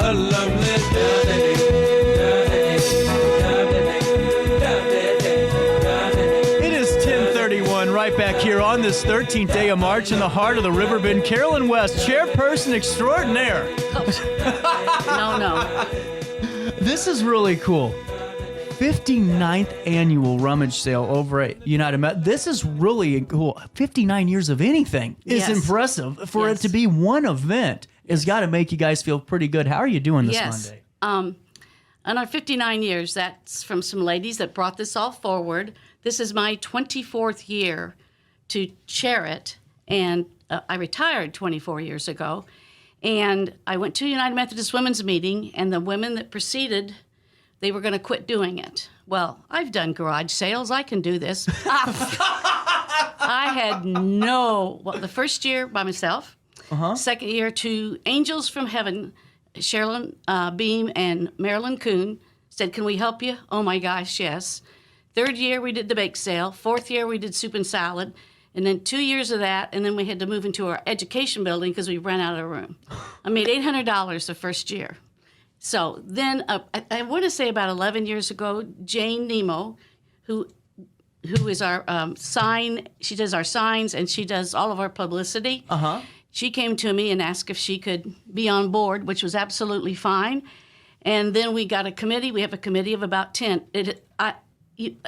a lovely day. It is 10:31 right back here on this 13th day of March in the heart of the Riverbend. Carolyn West, chairperson extraordinaire. No. This is really cool. 59th annual Rummage sale over at United Met. This is really cool. 59 years of anything is impressive. For it to be one event has got to make you guys feel pretty good. How are you doing this Monday? On our 59 years, that's from some ladies that brought this all forward. This is my 24th year to chair it, and I retired 24 years ago. And I went to United Methodist Women's meeting, and the women that preceded, they were going to quit doing it. Well, I've done garage sales. I can do this. I had the first year by myself. Second year, to Angels from Heaven, Sherilyn Beam and Marilyn Kuhn said, "Can we help you?" Oh my gosh, yes. Third year, we did the bake sale. Fourth year, we did soup and salad. And then 2 years of that, and then we had to move into our education building because we ran out of room. I made $800 the first year. So then, I want to say about 11 years ago, Jane Nemo, who is our sign, she does our signs and she does all of our publicity. She came to me and asked if she could be on board, which was absolutely fine. And then we got a committee. We have a committee of about 10.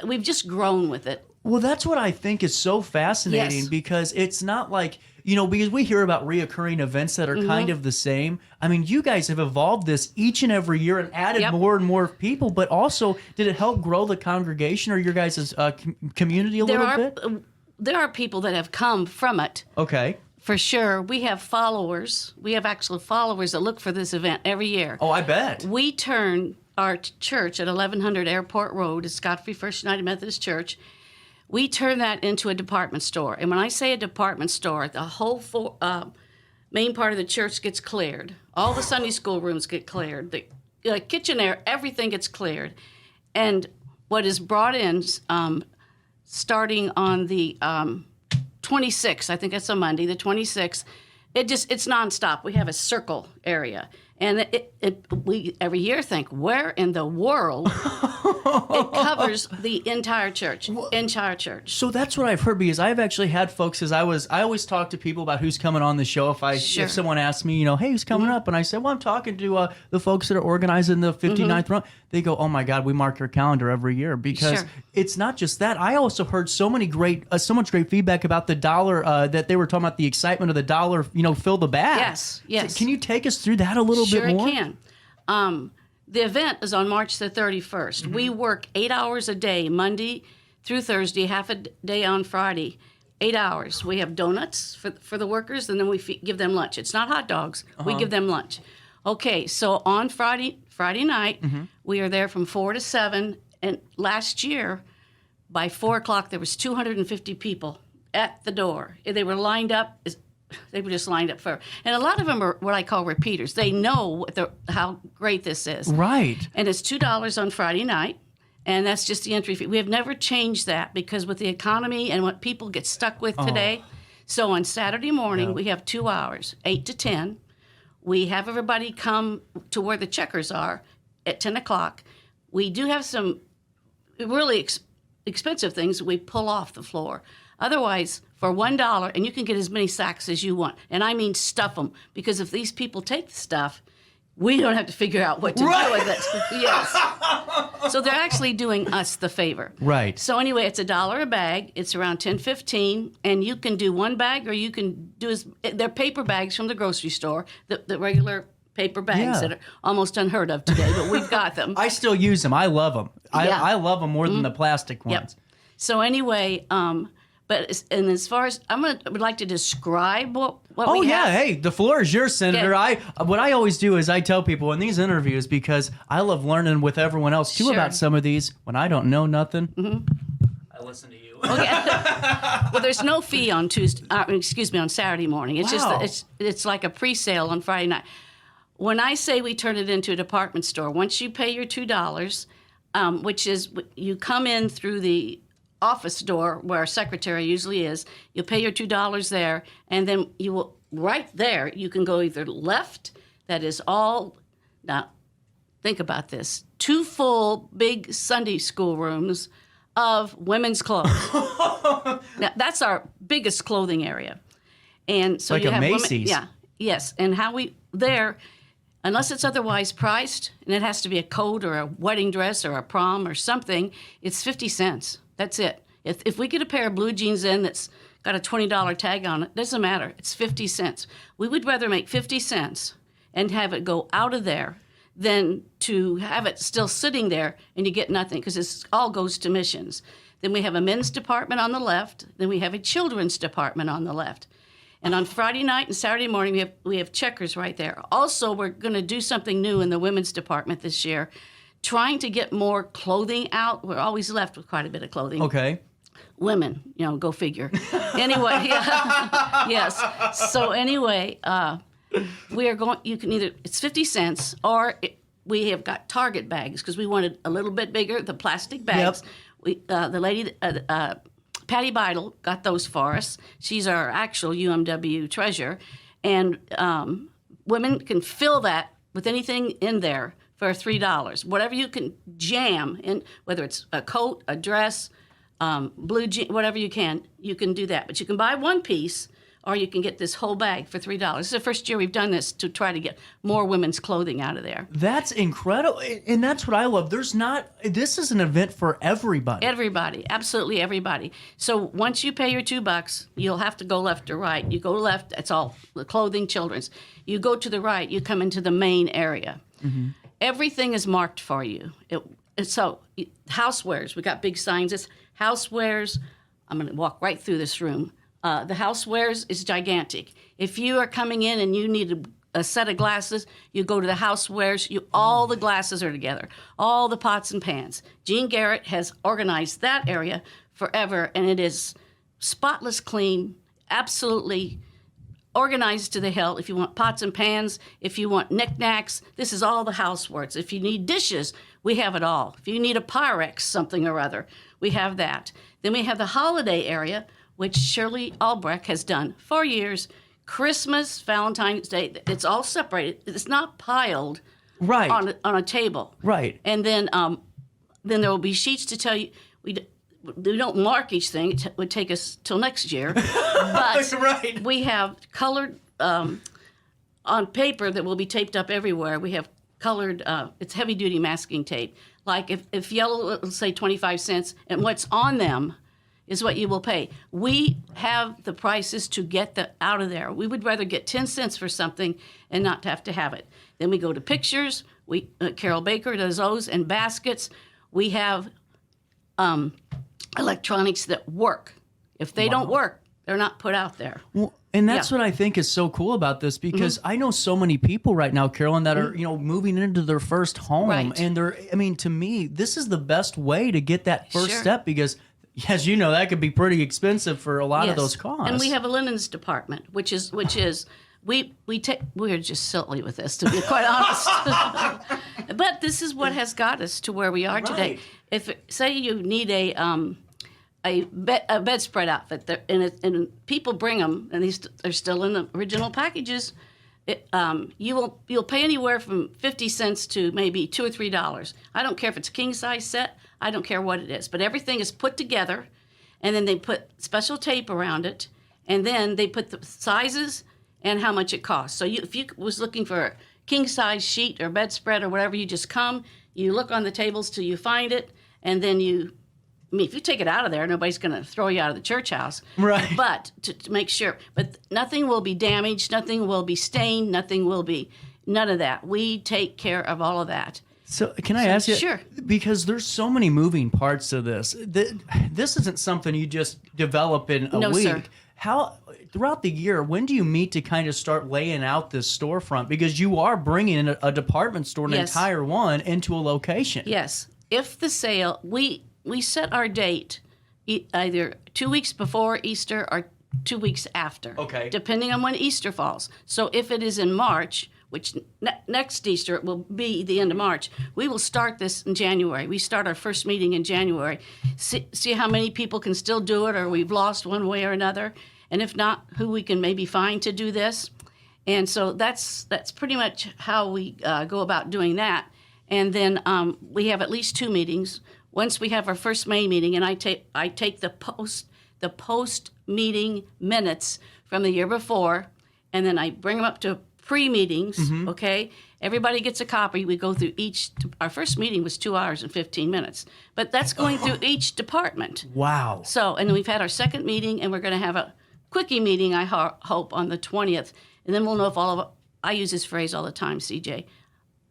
We've just grown with it. Well, that's what I think is so fascinating because it's not like, because we hear about reoccurring events that are kind of the same. I mean, you guys have evolved this each and every year and added more and more people, but also did it help grow the congregation or your guys' community a little bit? There are people that have come from it. Okay. For sure. We have followers. We have actual followers that look for this event every year. Oh, I bet. We turn our church at 1100 Airport Road, it's Godfrey First United Methodist Church. We turn that into a department store. And when I say a department store, the whole main part of the church gets cleared. All the Sunday school rooms get cleared. The kitchen area, everything gets cleared. And what is brought in starting on the 26th, I think it's a Monday, the 26th, it's nonstop. We have a circle area. And we every year think, where in the world? It covers the entire church. So that's what I've heard, because I've actually had folks, I always talk to people about who's coming on the show. If someone asks me, hey, who's coming up? And I say, well, I'm talking to the folks that are organizing the 59th run. They go, oh my God, we mark your calendar every year, because it's not just that. I also heard so much great feedback about the dollar, that they were talking about the excitement of the dollar, fill the bag. Yes. So can you take us through that a little bit more? Sure, I can. The event is on March the 31st. We work 8 hours a day, Monday through Thursday, half a day on Friday, 8 hours. We have donuts for the workers, and then we give them lunch. It's not hot dogs. We give them lunch. Okay, so on Friday night, we are there from 4 to 7, and last year, by 4 o'clock, there was 250 people at the door. They were lined up. They were just lined up for, and a lot of them are what I call repeaters. They know how great this is. Right. And it's $2 on Friday night, and that's just the entry fee. We have never changed that because with the economy and what people get stuck with today. So on Saturday morning, we have 2 hours, 8 to 10. We have everybody come to where the checkers are at 10 o'clock. We do have some really expensive things we pull off the floor. Otherwise, for $1, and you can get as many sacks as you want. And I mean stuff them, because if these people take the stuff, we don't have to figure out what to do with it. Yes. So they're actually doing us the favor. Right. So anyway, it's $1 a bag. It's around $10.15, and you can do one bag, or you can do they're paper bags from the grocery store, the regular paper bags that are almost unheard of today, but we've got them. I still use them. I love them. I love them more than the plastic ones. Yep. So anyway, as far as I would like to describe what we have. Hey, the floor is yours, Senator. Okay. What I always do is I tell people in these interviews, because I love learning with everyone else too about some of these. When I don't know nothing, I listen to you. Okay. Well, there's no fee on on Saturday morning. It's just it's like a pre-sale on Friday night. When I say we turn it into a department store, once you pay your $2, which is you come in through the office door where our secretary usually is, you pay your $2 there, and then you will right there you can go either left, that is all Now, think about this. 2 full big Sunday school rooms of women's clothes. Now, that's our biggest clothing area. And so like you a have Macy's. women, yeah, yes. And how we there, unless it's otherwise priced, and it has to be a coat or a wedding dress or a prom or something, it's 50 cents. That's it. If we get a pair of blue jeans in that's got a $20 tag on it, doesn't matter. It's 50 cents. We would rather make 50 cents and have it go out of there than to have it still sitting there and you get nothing, because it all goes to missions. Then we have a men's department on the left. Then we have a children's department on the left. And on Friday night and Saturday morning, we have checkers right there. Also, we're going to do something new in the women's department this year, trying to get more clothing out. We're always left with quite a bit of clothing. Okay. Women, go figure. Anyway, yes. So anyway, we are going. You can either, it's 50 cents, or we have got Target bags because we wanted a little bit bigger, the plastic bags. Yep. The lady. Patty Beidle got those for us. She's our actual UMW treasurer. And women can fill that with anything in there for $3. Whatever you can jam in, whether it's a coat, a dress, blue jeans, whatever you can do that. But you can buy one piece, or you can get this whole bag for $3. This is the first year we've done this to try to get more women's clothing out of there. That's incredible. And that's what I love. This is an event for everybody. Everybody, absolutely everybody. So once you pay your $2, you'll have to go left or right. You go left, it's all the clothing, children's. You go to the right, you come into the main area. Mm-hmm. Everything is marked for you. So housewares, we got big signs. It's housewares. I'm going to walk right through this room. The housewares is gigantic. If you are coming in and you need a set of glasses, you go to the housewares. All the glasses are together, all the pots and pans. Jean Garrett has organized that area forever, and it is spotless clean, absolutely organized to the hill. If you want pots and pans, if you want knickknacks, this is all the housewares. If you need dishes, we have it all. If you need a Pyrex something or other, we have that. Then we have the holiday area, which Shirley Albrecht has done for years. Christmas, Valentine's Day, it's all separated. It's not piled right on a table. Right. And then there will be sheets to tell you. We don't mark each thing. It would take us till next year. But right. We have colored on paper that will be taped up everywhere. We have colored, it's heavy-duty masking tape. Like if yellow, it'll say 25 cents, and what's on them is what you will pay. We have the prices to get out of there. We would rather get 10 cents for something and not have to have it. Then we go to pictures. Carol Baker does those, and baskets. We have electronics that work. If they don't work, they're not put out there. Well, and that's what I think is so cool about this, because I know so many people right now, Carolyn, that are moving into their first home, and to me, this is the best way to get that first step, because as you know, that could be pretty expensive for a lot of those costs. And we have a linens department, which is we're just silly with this, to be quite honest. But this is what has got us to where we are today. If say you need a bedspread outfit, and people bring them, and they're still in the original packages. You'll pay anywhere from 50 cents to maybe $2 or $3. I don't care if it's a king size set. I don't care what it is, but everything is put together, and then they put special tape around it, and then they put the sizes and how much it costs. So if you was looking for a king size sheet or bedspread or whatever, you just come, you look on the tables till you find it, and then if you take it out of there, nobody's going to throw you out of the church house. Right. But to make sure. But nothing will be damaged. Nothing will be stained. None of that. We take care of all of that. So can I ask you? Sure. Because there's so many moving parts to this. This isn't something you just develop in a week. Sir. How, throughout the year, when do you meet to kind of start laying out this storefront? Because you are bringing a department store, an entire one, into a location. Yes. If the sale, we set our date either 2 weeks before Easter or 2 weeks after. Okay. Depending on when Easter falls. So if it is in March, which next Easter it will be the end of March, we will start this in January. We start our first meeting in January. See how many people can still do it, or we've lost one way or another. And if not, who we can maybe find to do this. And so that's pretty much how we go about doing that. And then we have at least 2 meetings. Once we have our first May meeting, and I take the post meeting minutes from the year before, and then I bring them up to pre-meetings. Okay, everybody gets a copy. We go through each. Our first meeting was 2 hours and 15 minutes, but that's going through each department. Wow. So, and then we've had our second meeting, and we're going to have a quickie meeting, I hope, on the 20th, and then we'll know if all of I use this phrase all the time, CJ.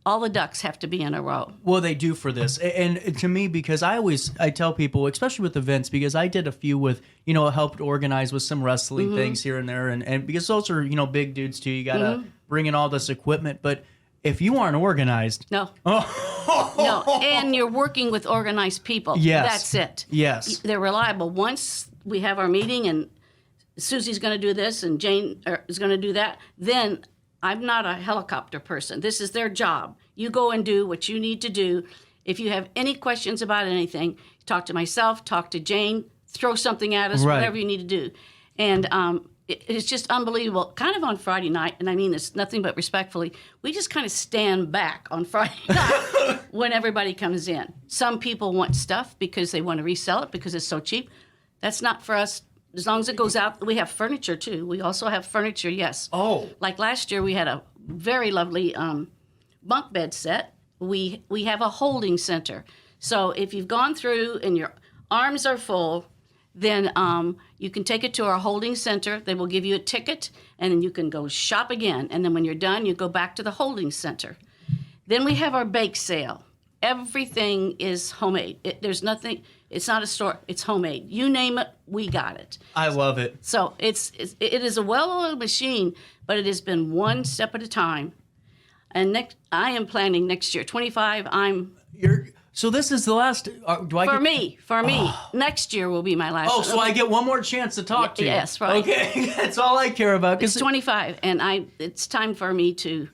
All the ducks have to be in a row. Well, they do for this. And to me, because I tell people, especially with events, because I did a few with, helped organize with some wrestling things here and there. And because those are, big dudes too. You got to bring in all this equipment. But if you aren't organized. No. No. And you're working with organized people. Yes. That's it. Yes. They're reliable. Once we have our meeting and Susie's going to do this and Jane is going to do that, then I'm not a helicopter person. This is their job. You go and do what you need to do. If you have any questions about anything, talk to myself, talk to Jane, throw something at us, whatever you need to do. And it's just unbelievable. Kind of on Friday night, and I mean this nothing but respectfully, we just kind of stand back on Friday night when everybody comes in. Some people want stuff because they want to resell it because it's so cheap. That's not for us. As long as it goes out, we have furniture too. We also have furniture, yes. Oh. Like last year, we had a very lovely bunk bed set. We have a holding center. So if you've gone through and your arms are full, then you can take it to our holding center. They will give you a ticket, and then you can go shop again. And then when you're done, you go back to the holding center. Then we have our bake sale. Everything is homemade. There's nothing. It's not a store. It's homemade. You name it, we got it. I love it. So it is a well-oiled machine, but it has been one step at a time. And I am planning next year, 25. So this is the last. For me, next year will be my last. Oh, so I get one more chance to talk to you. Yes, right. Okay, that's all I care about. It's 25, and it's time for me to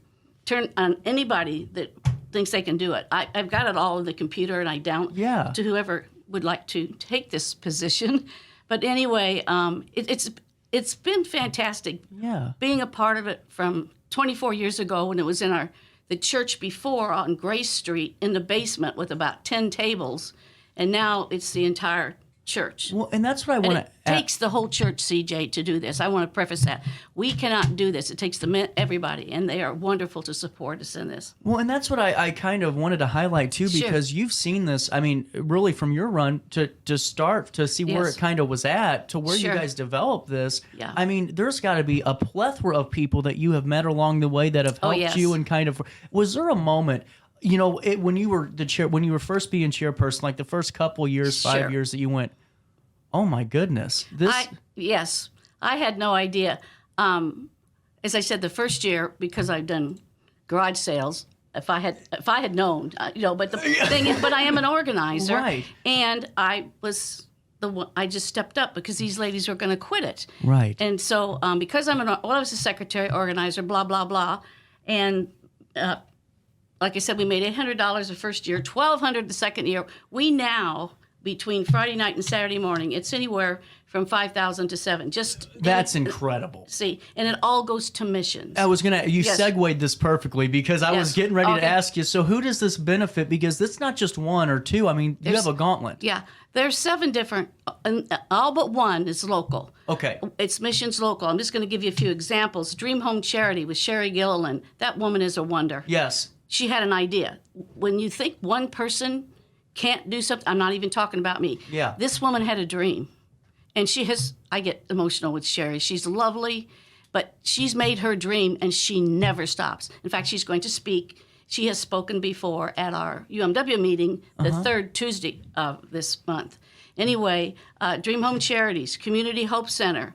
turn on anybody that thinks they can do it. I've got it all on the computer, and I to whoever would like to take this position. But anyway, it's been fantastic. Yeah. Being a part of it from 24 years ago when it was in the church before on Grace Street in the basement with about 10 tables, and now it's the entire church. Well, and that's what I want to. It takes the whole church, CJ, to do this. I want to preface that. We cannot do this. It takes everybody, and they are wonderful to support us in this. Well, and that's what I kind of wanted to highlight, too, because you've seen this, I mean, really from your run to start to see where it kind of was at to where you guys developed this. Yeah. I mean, there's got to be a plethora of people that you have met along the way that have helped you and kind of. Was there a moment? When you were when you were first being chairperson, like the first couple years, 5 years, that you went, oh my goodness, this. Yes, I had no idea. As I said, the first year, because I've done garage sales, if I had known, But the thing is, but I am an organizer, right? And I was the one. I just stepped up because these ladies were going to quit it, right? And so, because I was a secretary, organizer, blah blah blah, and. Like I said, we made $800 the first year, $1,200 the second year. We now, between Friday night and Saturday morning, it's anywhere from 5,000 to 7,000. That's incredible. See, and it all goes to missions. I was you segued this perfectly because I was getting ready to ask you. So who does this benefit? Because it's not just one or two. I mean, you have a gauntlet. Yeah, there's 7 different. All but one is local. Okay. It's missions local. I'm just going to give you a few examples. Dream Home Charity with Sherry Gilliland. That woman is a wonder. Yes. She had an idea. When you think one person can't do something, I'm not even talking about me. Yeah. This woman had a dream. And I get emotional with Sherry. She's lovely, but she's made her dream and she never stops. In fact, she's going to speak. She has spoken before at our UMW meeting the third Tuesday of this month. Anyway, Dream Home Charities, Community Hope Center,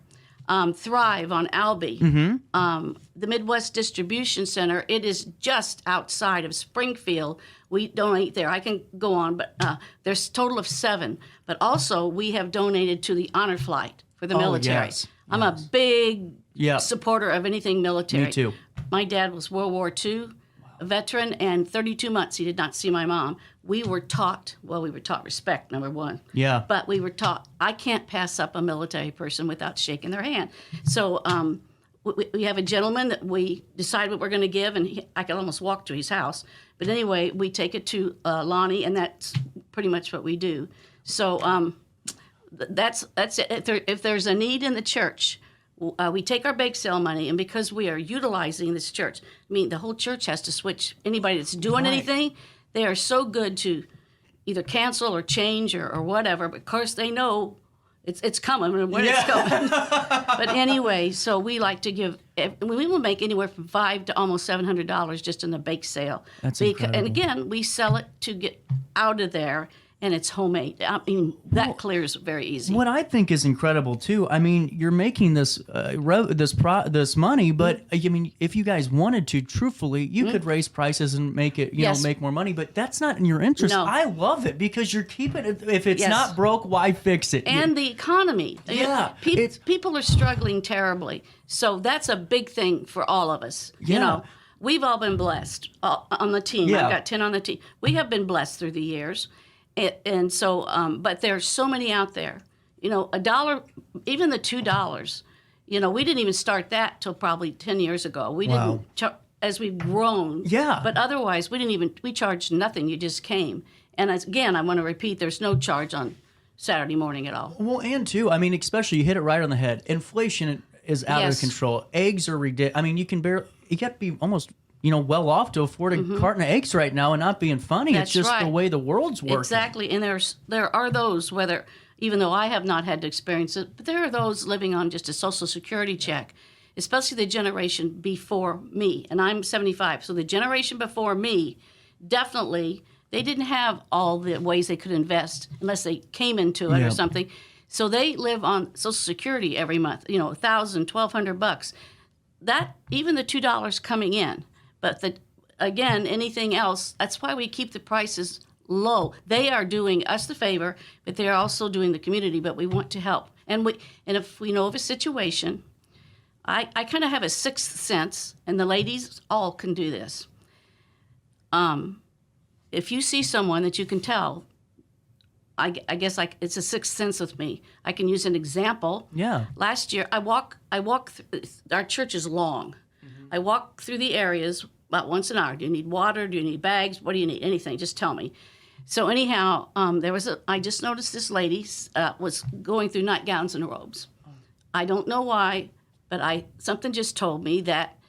Thrive on Albee, the Midwest Distribution Center. It is just outside of Springfield. We donate there. I can go on, but there's a total of 7. But also, we have donated to the Honor Flight for the military. Yes. I'm a big supporter of anything military. Me too. My dad was World War II, a veteran, and 32 months he did not see my mom. We were taught respect, number one. Yeah. But we were taught, I can't pass up a military person without shaking their hand. So we have a gentleman that we decide what we're going to give, and I can almost walk to his house. But anyway, we take it to Lonnie, and that's pretty much what we do. So that's it. If there's a need in the church, we take our bake sale money, and because we are utilizing this church, I mean, the whole church has to switch. Anybody that's doing anything, they are so good to either cancel or change or whatever. But of course, they know it's coming and when it's coming. But anyway, so we like to give. We will make anywhere from $500 to almost $700 just in the bake sale. That's incredible. And again, we sell it to get out of there. And it's homemade. I mean, that clears very easy. What I think is incredible too. I mean, you're making this this money, but I mean, if you guys wanted to, truthfully, you could raise prices and make it, you know, make more money. But that's not in your interest. No. I love it because you're keeping it. If it's not broke, why fix it? And the economy. Yeah, people are struggling terribly. So that's a big thing for all of us. Yeah. You know, we've all been blessed on the team. Yeah. I've got 10 on the team. We have been blessed through the years. And so, but there's so many out there. You know, $1, even the $2. You know, we didn't even start that till probably 10 years ago. We didn't, as we've grown. Yeah. But otherwise, we charged nothing. You just came. And again, I want to repeat, there's no charge on Saturday morning at all. Well, and too, I mean, especially you hit it right on the head. Inflation is out of control. Eggs are ridiculous. I mean, you got to be almost, you know, well off to afford a carton of eggs right now and not being funny. That's it's just right. the way the world's working. Exactly. And there are those, even though I have not had to experience it, but there are those living on just a Social Security check, especially the generation before me. And I'm 75. So the generation before me, definitely, they didn't have all the ways they could invest unless they came into it or something. So they live on Social Security every month, you know, $1,000, $1,200. That, even the $2 coming in. But again, anything else, that's why we keep the prices low. They are doing us the favor, but they are also doing the community, but we want to help. And if we know of a situation, I kind of have a sixth sense, and the ladies all can do this. If you see someone that you can tell, I guess it's a sixth sense with me. I can use an example. Yeah. Last year, I walk through, our church is long. I walk through the areas about once an hour. Do you need water? Do you need bags? What do you need? Anything, just tell me. So anyhow, I just noticed this lady was going through nightgowns and robes. I don't know why, but something just told me that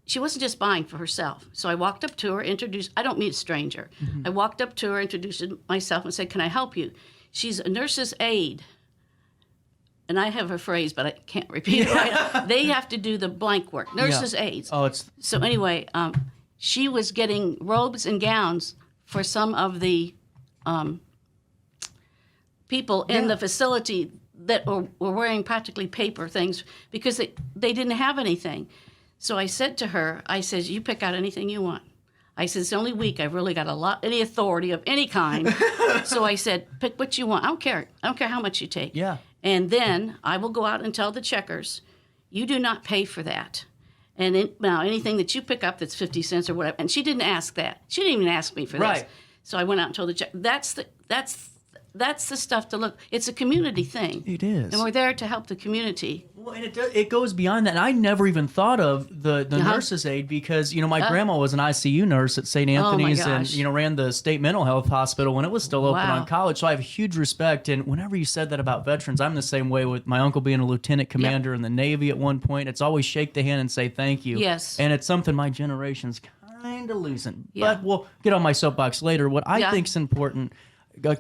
she wasn't just buying for herself. So I walked up to her, I don't meet a stranger. I walked up to her, introduced myself, and said, "Can I help you?" She's a nurse's aide. And I have a phrase, but I can't repeat it right. They have to do the blank work, nurses' aides. So anyway, she was getting robes and gowns for some of the people in the facility that were wearing practically paper things because they didn't have anything. So I said to her, "You pick out anything you want." I said, "It's the only week I've really got any authority of any kind." So I said, "Pick what you want. I don't care how much you take." Yeah. And then I will go out and tell the checkers, "You do not pay for that. And now anything that you pick up that's 50 cents or whatever." And she didn't ask that. She didn't even ask me for this. So I went out and told the check. That's the stuff to look. It's a community thing. It is. And we're there to help the community. Well, and it goes beyond that. And I never even thought of the nurse's aide because, you know, my grandma was an ICU nurse at St. Anthony's and, you know, ran the state mental health hospital when it was still open on college. So I have huge respect. And whenever you said that about veterans, I'm the same way with my uncle being a lieutenant commander in the Navy at one point. It's always shake the hand and say thank you. Yes. And it's something my generation's kind of losing. Yeah. But we'll get on my soapbox later. What I think's important,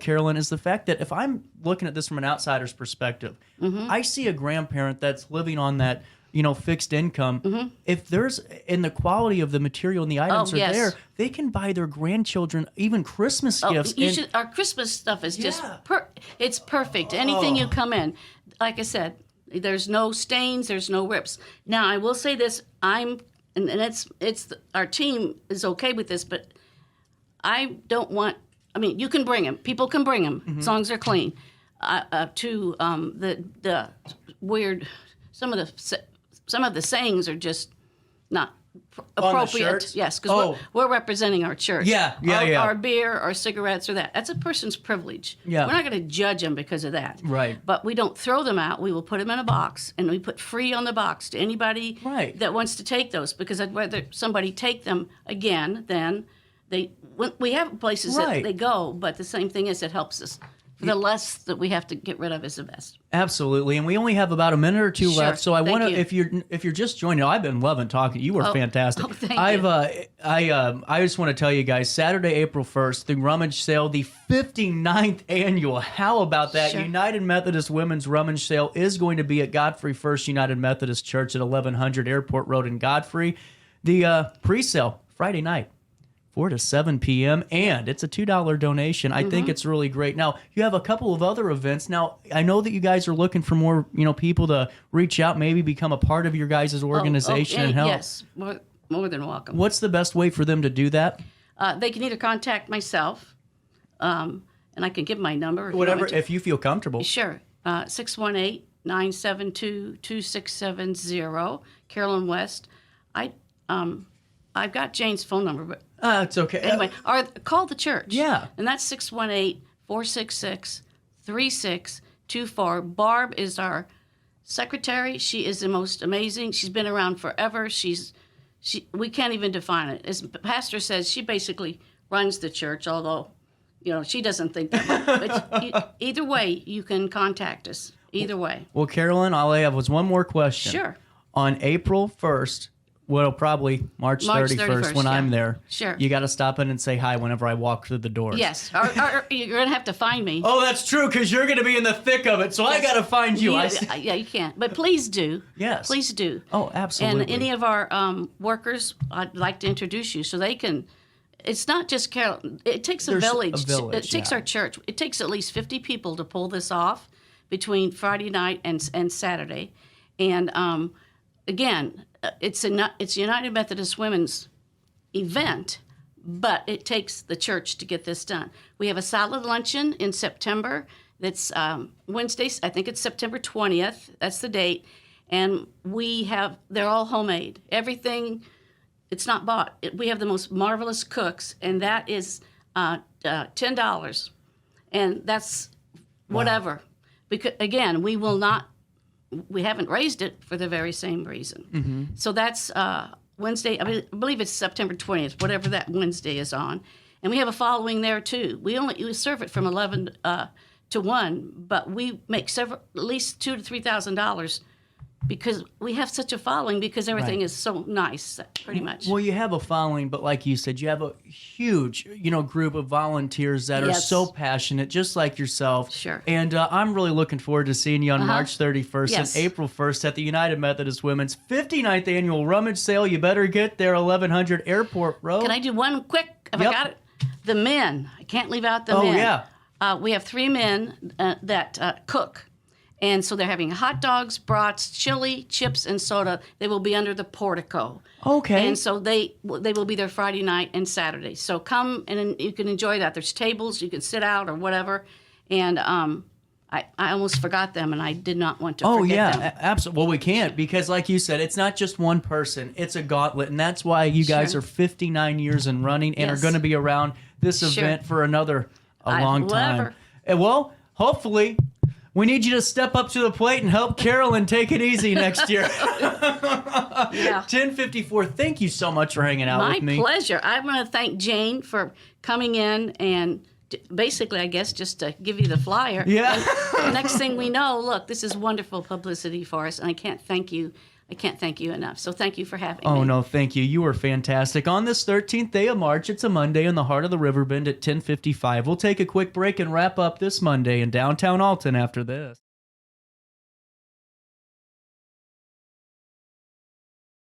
Carolyn, is the fact that if I'm looking at this from an outsider's perspective, I see a grandparent that's living on that, you know, fixed income. If there's in the quality of the material and the items are there, they can buy their grandchildren even Christmas gifts. Our Christmas stuff is just it's perfect. Anything you come in, like I said, there's no stains, there's no rips. Now I will say this: our team is okay with this, but I don't want. I mean, you can bring them. People can bring them as long as they're clean. To the weird, some of the sayings are just not appropriate. Yes, because we're representing our church. Yeah. Our beer, our cigarettes, or that's a person's privilege. Yeah. We're not going to judge them because of that. Right. But we don't throw them out. We will put them in a box, and we put free on the box to anybody that wants to take those, because I'd rather somebody take them again than we have places that they go, but the same thing is it helps us. The less that we have to get rid of is the best. Absolutely, and we only have about a minute or two left. So I want to, if you're just joining, I've been loving talking. You were fantastic. Oh, thank you. I just want to tell you guys, Saturday, April 1st, the Rummage Sale, the 59th annual. How about that? Sure. United Methodist Women's Rummage Sale is going to be at Godfrey First United Methodist Church at 1100 Airport Road in Godfrey. The pre-sale Friday night, 4 to 7 p.m., and it's a $2 donation. I think it's really great. Now, you have a couple of other events. Now, I know that you guys are looking for more, people to reach out, maybe become a part of your guys' organization and help. Yes, more than welcome. What's the best way for them to do that? They can either contact myself, and I can give my number. If you feel comfortable. Sure. 618-972-2670, Carolyn West. I've got Jane's phone number, but it's okay. Anyway, or call the church. Yeah. And that's 618-466-3624. Barb is our secretary. She is the most amazing. She's been around forever. We can't even define it. As the pastor says, she basically runs the church, although, she doesn't think that. But either way, you can contact us. Either way. Well, Carolyn, all I have was one more question. Sure. On April 1st, well, probably March 31st when I'm there. Sure. You got to stop in and say hi whenever I walk through the doors. Yes. Or you're going to have to find me. Oh, that's true, because you're going to be in the thick of it, so I got to find you. Yeah, you can't. But please do. Yes. Please do. Oh, absolutely. And any of our workers, I'd like to introduce you so they can. It's not just Carol. It takes a village. It takes our church. It takes at least 50 people to pull this off between Friday night and Saturday. And again, it's United Methodist Women's event, but it takes the church to get this done. We have a salad luncheon in September. That's Wednesdays. I think it's September 20th. That's the date. And they're all homemade. Everything, it's not bought. We have the most marvelous cooks, and that is $10. And that's whatever. Because, again, we haven't raised it for the very same reason. So that's Wednesday. I believe it's September 20th, whatever that Wednesday is on. And we have a following there, too. We serve it from 11 to 1, but we make at least $2,000 to $3,000 because we have such a following because everything is so nice, pretty much. Well, you have a following, but like you said, you have a huge, group of volunteers that are so passionate, just like yourself. Sure. And I'm really looking forward to seeing you on March 31st and April 1st at the United Methodist Women's 59th Annual Rummage Sale. You better get there, 1100 Airport Road. Can I do one quick? If I got it. The men. I can't leave out the men. Oh, yeah. We have 3 men that cook. And so they're having hot dogs, brats, chili, chips, and soda. They will be under the portico. Okay. And so they will be there Friday night and Saturday. So come and you can enjoy that. There's tables. You can sit out or whatever. And I almost forgot them, and I did not want to forget them. Absolutely. Well, we can't because, like you said, it's not just one person. It's a gauntlet, and that's why you guys are 59 years and running and are going to be around this event for a long time. And, well, hopefully – we need you to step up to the plate and help Carolyn take it easy next year. 1054, thank you so much for hanging out with me. My pleasure. I want to thank Jane for coming in and basically, I guess, just to give you the flyer. Yeah. And next thing we know, look, this is wonderful publicity for us, and I can't thank you enough. So thank you for having me. Oh, no, thank you. You were fantastic. On this 13th day of March, it's a Monday in the heart of the Riverbend at 10:55. We'll take a quick break and wrap up this Monday in downtown Alton after this.